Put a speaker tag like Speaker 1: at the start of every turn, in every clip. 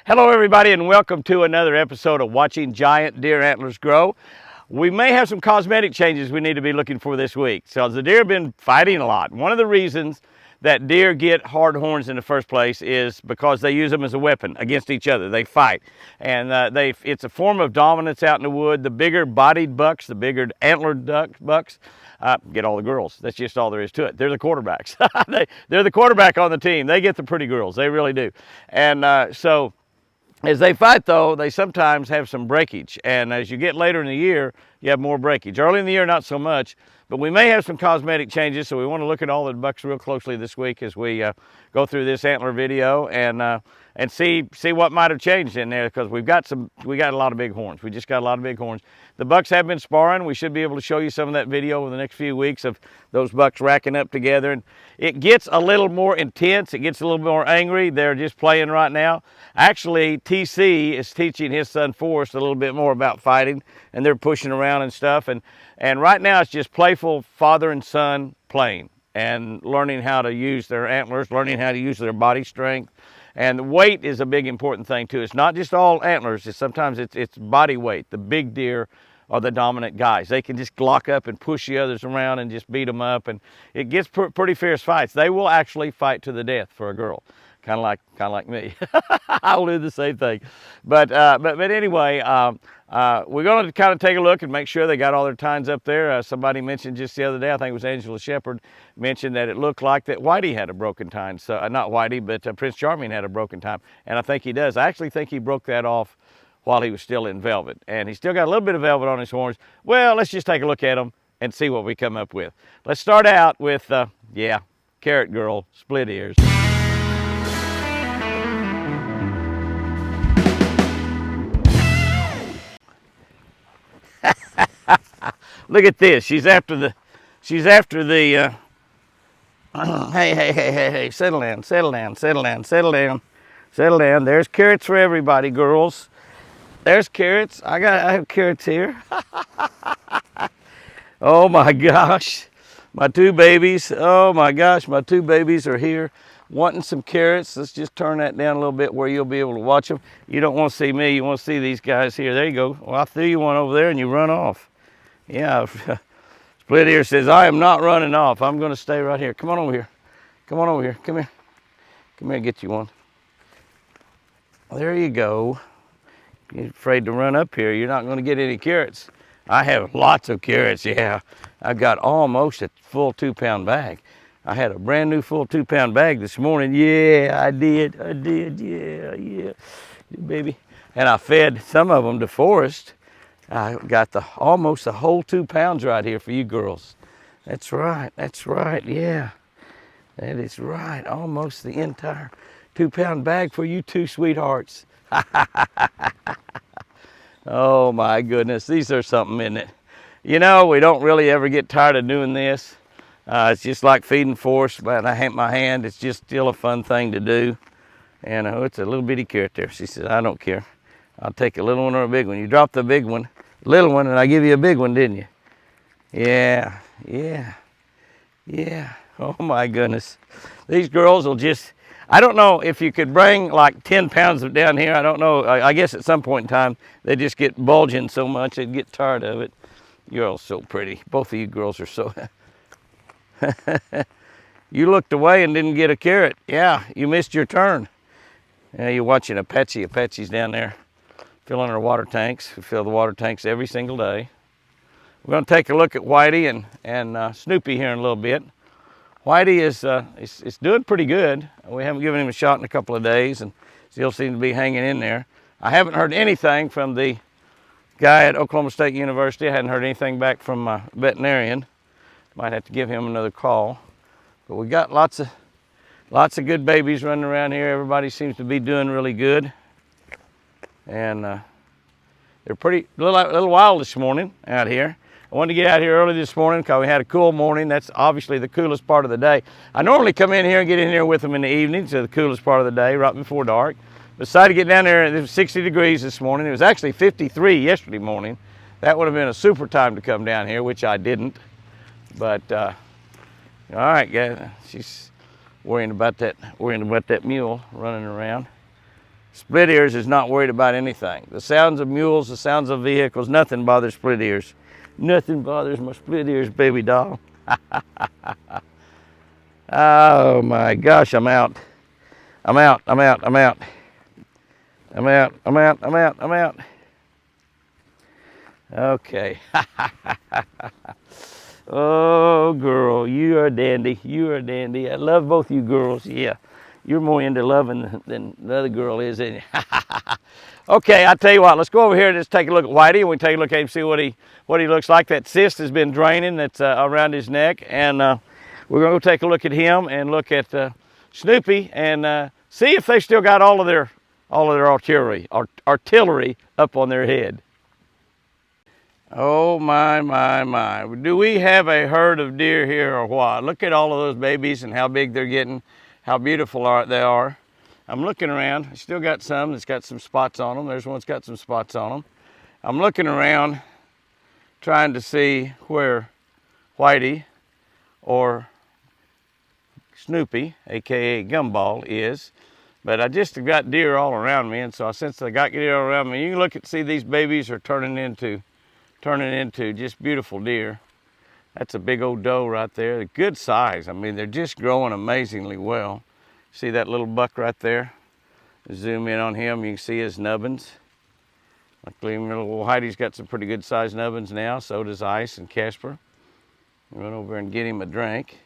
Speaker 1: Hello everybody and welcome to another episode of Watching Giant Deer Antlers Grow. We may have some cosmetic changes we need to be looking for this week. So the deer have been fighting a lot. One of the reasons that deer get hard horns in the first place is because they use them as a weapon against each other. They fight, and it's a form of dominance out in the wood. The bigger bodied bucks, the bigger antlered bucks, get all the girls. That's just all there is to it. They're the quarterbacks. They're the quarterback on the team. They get the pretty girls. They really do. And so as they fight, though, they sometimes have some breakage. And as you get later in the year, you have more breakage. Early in the year, not so much. But we may have some cosmetic changes, so we want to look at all the bucks real closely this week as we go through this antler video and see what might have changed in there, because we got a lot of big horns. We just got a lot of big horns. The bucks have been sparring. We should be able to show you some of that video over the next few weeks of those bucks racking up together. And it gets a little more intense. It gets a little more angry. They're just playing right now. Actually, TC is teaching his son Forrest a little bit more about fighting, and they're pushing around and stuff. And right now it's just playful father and son playing and learning how to use their antlers, learning how to use their body strength. And weight is a big important thing too. It's not just all antlers. Sometimes it's body weight. The big deer are the dominant guys. They can just lock up and push the others around and just beat them up. And it gets pretty fierce fights. They will actually fight to the death for a girl. Kind of like me. I'll do the same thing. But anyway, we're going to kind of take a look and make sure they got all their tines up there. Somebody mentioned just the other day, I think it was Angela Shepherd, mentioned that it looked like that Whitey had a broken tine. So not Whitey, but Prince Charming had a broken tine, and I think he does. I actually think he broke that off while he was still in velvet, and he's still got a little bit of velvet on his horns. Well, let's just take a look at them and see what we come up with. Let's start out with Carrot Girl split ears. Look at this. She's after the hey, settle down. There's carrots for everybody, girls. There's carrots. I have carrots here. Oh my gosh. My two babies. Oh my gosh, my two babies are here wanting some carrots. Let's just turn that down a little bit where you'll be able to watch them. You don't want to see me. You want to see these guys here. There you go. Well, I threw you one over there and you run off. Yeah. Split ear says, I am not running off. I'm going to stay right here. Come on over here. Come on over here. Come here. Come here and get you one. There you go. You're afraid to run up here. You're not going to get any carrots. I have lots of carrots, yeah. I've got almost a full 2-pound bag. I had a brand new full 2-pound bag this morning. Yeah, I did, yeah, baby. And I fed some of them to Forrest. I got almost the whole 2 pounds right here for you girls. That's right, yeah. That is right, almost the entire 2-pound bag for you two sweethearts. Oh my goodness, these are something, isn't it? You know, we don't really ever get tired of doing this. It's just like feeding Forrest, but I hate my hand. It's just still a fun thing to do. And it's a little bitty carrot there. She says, I don't care. I'll take a little one or a big one. You dropped the big one, little one, and I give you a big one, didn't you? Yeah. Oh my goodness. These girls will just, I don't know if you could bring like 10 pounds of down here. I don't know. I guess at some point in time, they just get bulging so much, they'd get tired of it. You're all so pretty. Both of you girls are so. You looked away and didn't get a carrot. Yeah, you missed your turn. Yeah, you're watching Apache. Apache's down there filling her water tanks. We fill the water tanks every single day. We're going to take a look at Whitey and Snoopy here in a little bit. Whitey is doing pretty good. We haven't given him a shot in a couple of days and still seems to be hanging in there. I haven't heard anything from the guy at Oklahoma State University. I hadn't heard anything back from my veterinarian. Might have to give him another call. But we got lots of good babies running around here. Everybody seems to be doing really good. And they're pretty a little wild this morning out here. I wanted to get out here early this morning because we had a cool morning. That's obviously the coolest part of the day. I normally come in here and get in here with them in the evening, so the coolest part of the day, right before dark. Decided to get down there. It was 60 degrees this morning. It was actually 53 yesterday morning. That would have been a super time to come down here, which I didn't. But all right, guys. She's worrying about that mule running around. Split ears is not worried about anything. The sounds of mules, the sounds of vehicles, nothing bothers split ears. Nothing bothers my split ears, baby doll. Oh my gosh, I'm out. I'm out, I'm out, I'm out. I'm out, I'm out, I'm out, I'm out. Okay. Oh, girl, you are a dandy. You are a dandy. I love both you girls. Yeah, you're more into loving than the other girl is, isn't you? Okay, I'll tell you what. Let's go over here and just take a look at Whitey, and we take a look at him, see what he looks like. That cyst has been draining. That's around his neck, and we're gonna go take a look at him and look at Snoopy and see if they still got all of their artillery up on their head. Oh my, my, my. Do we have a herd of deer here or what? Look at all of those babies and how big they're getting, how beautiful they are. I'm looking around. I still got some that's got some spots on them. There's one that's got some spots on them. I'm looking around trying to see where Whitey or Snoopy, aka Gumball, is. But I just got deer all around me, and so since I got deer all around me, you can look and see these babies are turning into just beautiful deer. That's a big old doe right there. They're good size. I mean, they're just growing amazingly well. See that little buck right there? Zoom in on him, you can see his nubbins. Luckily, little Heidi's got some pretty good sized nubbins now. So does Ice and Casper. Run over and get him a drink.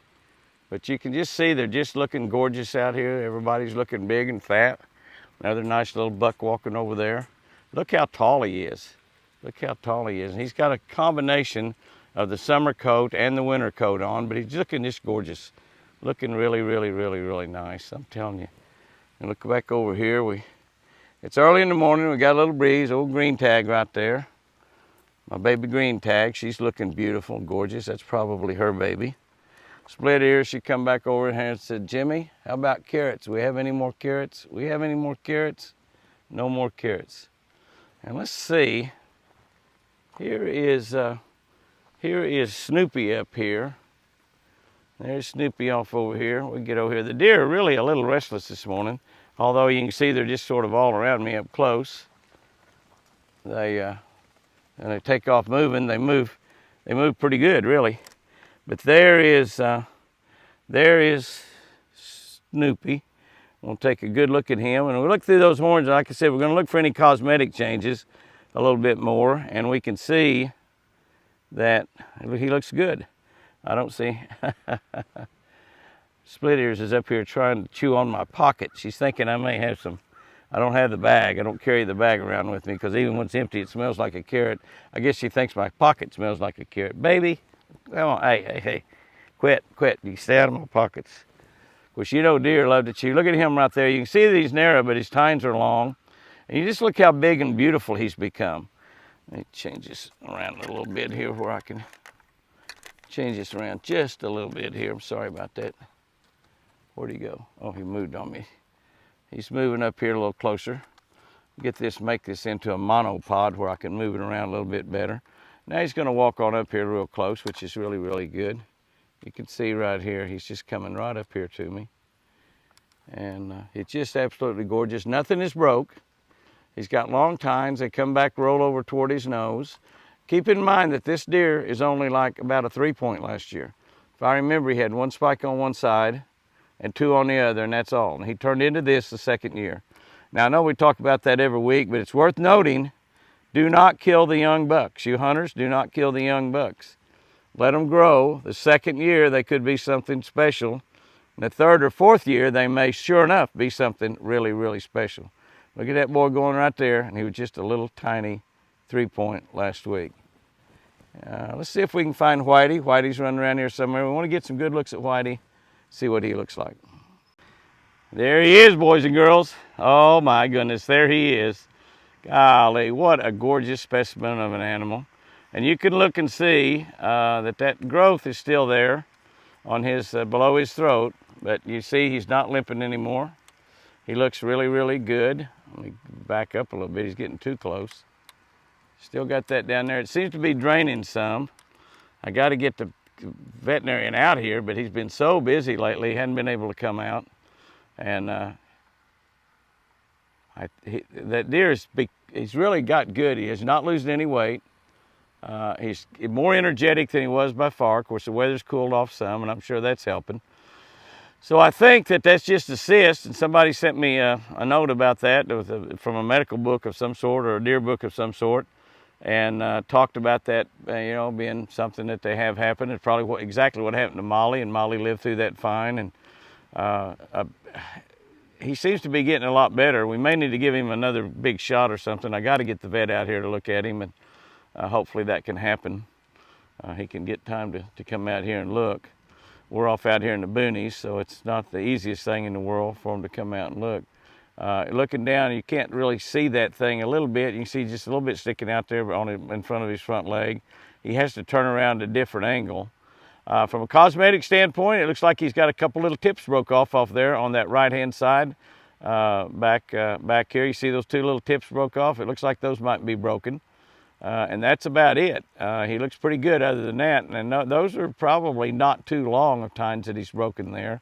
Speaker 1: But you can just see they're just looking gorgeous out here. Everybody's looking big and fat. Another nice little buck walking over there. Look how tall he is. Look how tall he is. And he's got a combination of the summer coat and the winter coat on, but he's looking just gorgeous. Looking really, really, really, really nice, I'm telling you. And look back over here. It's early in the morning. We got a little breeze. Old green tag right there. My baby green tag. She's looking beautiful and gorgeous. That's probably her baby. Split ears. She come back over here and said, Jimmy, how about carrots? We have any more carrots? We have any more carrots? No more carrots. And let's see. Here is Snoopy up here. There's Snoopy off over here. We get over here. The deer are really a little restless this morning, although you can see they're just sort of all around me up close. And they take off moving. They move pretty good, really. But there is Snoopy. We'll take a good look at him, and we'll look through those horns. Like I said, we're going to look for any cosmetic changes a little bit more, and we can see that he looks good. I don't see. Split ears is up here trying to chew on my pocket. She's thinking I may have some. I don't have the bag. I don't carry the bag around with me because even when it's empty, it smells like a carrot. I guess she thinks my pocket smells like a carrot. Baby, come on, hey, quit. You stay out of my pockets. Of course, you know deer love to chew. Look at him right there. You can see that he's narrow, but his tines are long. And you just look how big and beautiful he's become. Let me change this around a little bit here where I can change this around just a little bit here. I'm sorry about that. Where'd he go? Oh, he moved on me. He's moving up here a little closer. Get this, make this into a monopod where I can move it around a little bit better. Now he's going to walk on up here real close, which is really, really good. You can see right here, he's just coming right up here to me. And it's just absolutely gorgeous. Nothing is broke. He's got long tines. They come back, roll over toward his nose. Keep in mind that this deer is only like about a 3-point last year. If I remember, he had 1 spike on one side and 2 on the other, and that's all. And he turned into this the second year. Now, I know we talk about that every week, but it's worth noting, do not kill the young bucks. You hunters, do not kill the young bucks. Let them grow. The second year, they could be something special. And the third or fourth year, they may, sure enough, be something really, really special. Look at that boy going right there, and he was just a little tiny 3-point last week. Let's see if we can find Whitey. Whitey's running around here somewhere. We want to get some good looks at Whitey, see what he looks like. There he is, boys and girls. Oh my goodness, there he is. Golly, what a gorgeous specimen of an animal. And you can look and see that growth is still there on his below his throat, but you see he's not limping anymore. He looks really, really good. Let me back up a little bit. He's getting too close. Still got that down there. It seems to be draining some. I got to get the veterinarian out here, but he's been so busy lately, he hadn't been able to come out. And That deer he's really got good. He is not losing any weight. He's more energetic than he was by far. Of course, the weather's cooled off some, and I'm sure that's helping. So I think that's just a cyst, and somebody sent me a note about that from a medical book of some sort or a deer book of some sort, and talked about that, being something that they have happened. It's probably exactly what happened to Molly, and Molly lived through that fine. And he seems to be getting a lot better. We may need to give him another big shot or something. I got to get the vet out here to look at him, and hopefully that can happen. He can get time to come out here and look. We're off out here in the boonies, so it's not the easiest thing in the world for him to come out and look. Looking down, you can't really see that thing a little bit. You can see just a little bit sticking out there in front of his front leg. He has to turn around at a different angle. From a cosmetic standpoint, it looks like he's got a couple little tips broke off there on that right-hand side. Back here, you see those two little tips broke off? It looks like those might be broken. And that's about it. He looks pretty good other than that. And those are probably not too long of times that he's broken there.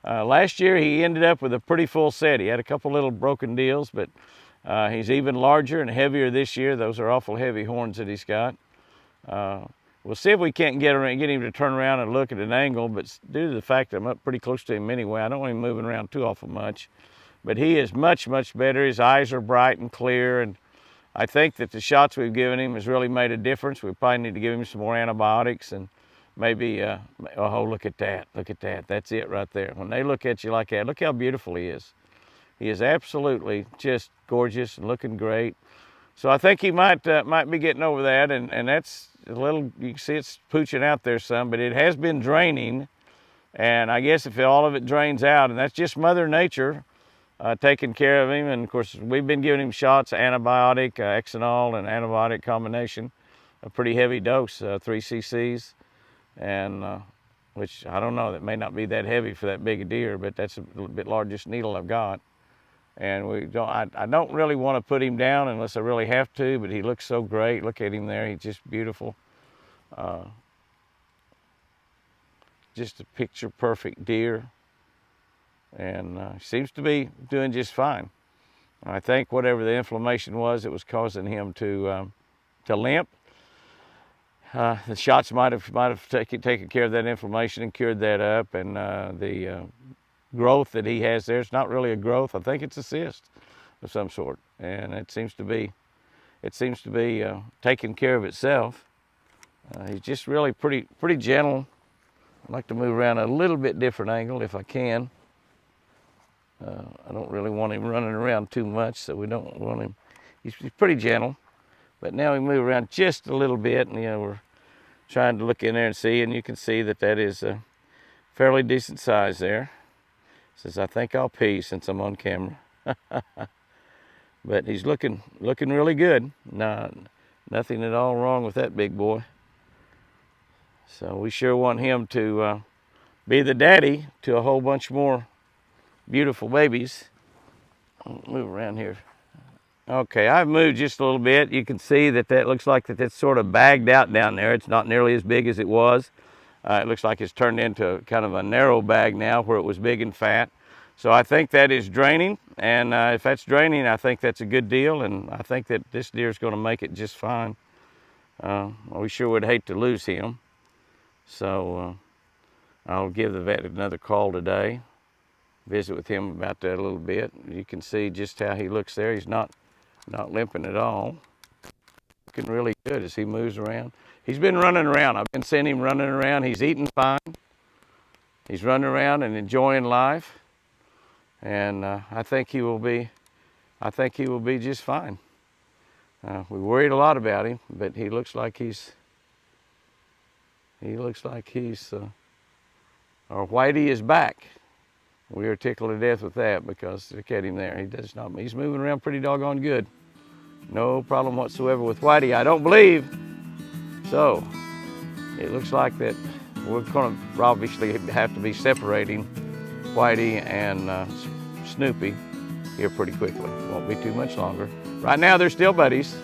Speaker 1: Last year, he ended up with a pretty full set. He had a couple little broken deals, but he's even larger and heavier this year. Those are awful heavy horns that he's got. We'll see if we can't get him to turn around and look at an angle, but due to the fact that I'm up pretty close to him anyway, I don't want him moving around too awful much. But he is much, much better. His eyes are bright and clear, and I think that the shots we've given him has really made a difference. We probably need to give him some more antibiotics, and maybe, oh, look at that, look at that. That's it right there. When they look at you like that, look how beautiful he is. He is absolutely just gorgeous and looking great. So I think he might be getting over that, and that's a little, you can see it's pooching out there some, but it has been draining, and I guess if all of it drains out, and that's just Mother Nature, taking care of him. And of course, we've been giving him shots, antibiotic, Exenol and antibiotic combination, a pretty heavy dose, 3 cc's, and which I don't know, that may not be that heavy for that big a deer, but that's a little bit largest needle I've got. And I don't really want to put him down unless I really have to, but he looks so great. Look at him there, he's just beautiful. Just a picture perfect deer. And seems to be doing just fine. I think whatever the inflammation was, it was causing him to limp. The shots might have taken care of that inflammation and cured that up, and the growth that he has there, it's not really a growth. I think it's a cyst of some sort, and it seems to be taking care of itself. He's just really pretty gentle. I'd like to move around a little bit different angle if I can. I don't really want him running around too much, so we don't want him. He's pretty gentle, but now we move around just a little bit, and we're trying to look in there and see, and you can see that is a fairly decent size there. Says, I think I'll pee since I'm on camera. But he's looking really good. Nothing at all wrong with that big boy. So we sure want him to be the daddy to a whole bunch more beautiful babies. I'll move around here. Okay, I've moved just a little bit. You can see that looks like that's sort of bagged out down there. It's not nearly as big as it was. It looks like it's turned into kind of a narrow bag now where it was big and fat. So I think that is draining, and if that's draining, I think that's a good deal, and I think that this deer is going to make it just fine. We sure would hate to lose him. So I'll give the vet another call today, visit with him about that a little bit. You can see just how he looks there. He's not limping at all. Looking really good as he moves around. He's been running around. I've been seeing him running around. He's eating fine. He's running around and enjoying life. And I think he will be just fine. We worried a lot about him, but he looks like he's our Whitey is back. We are tickled to death with that because look at him there. He's moving around pretty doggone good. No problem whatsoever with Whitey, I don't believe. So it looks like that we're going to obviously have to be separating Whitey and Snoopy here pretty quickly. Won't be too much longer. Right now they're still buddies.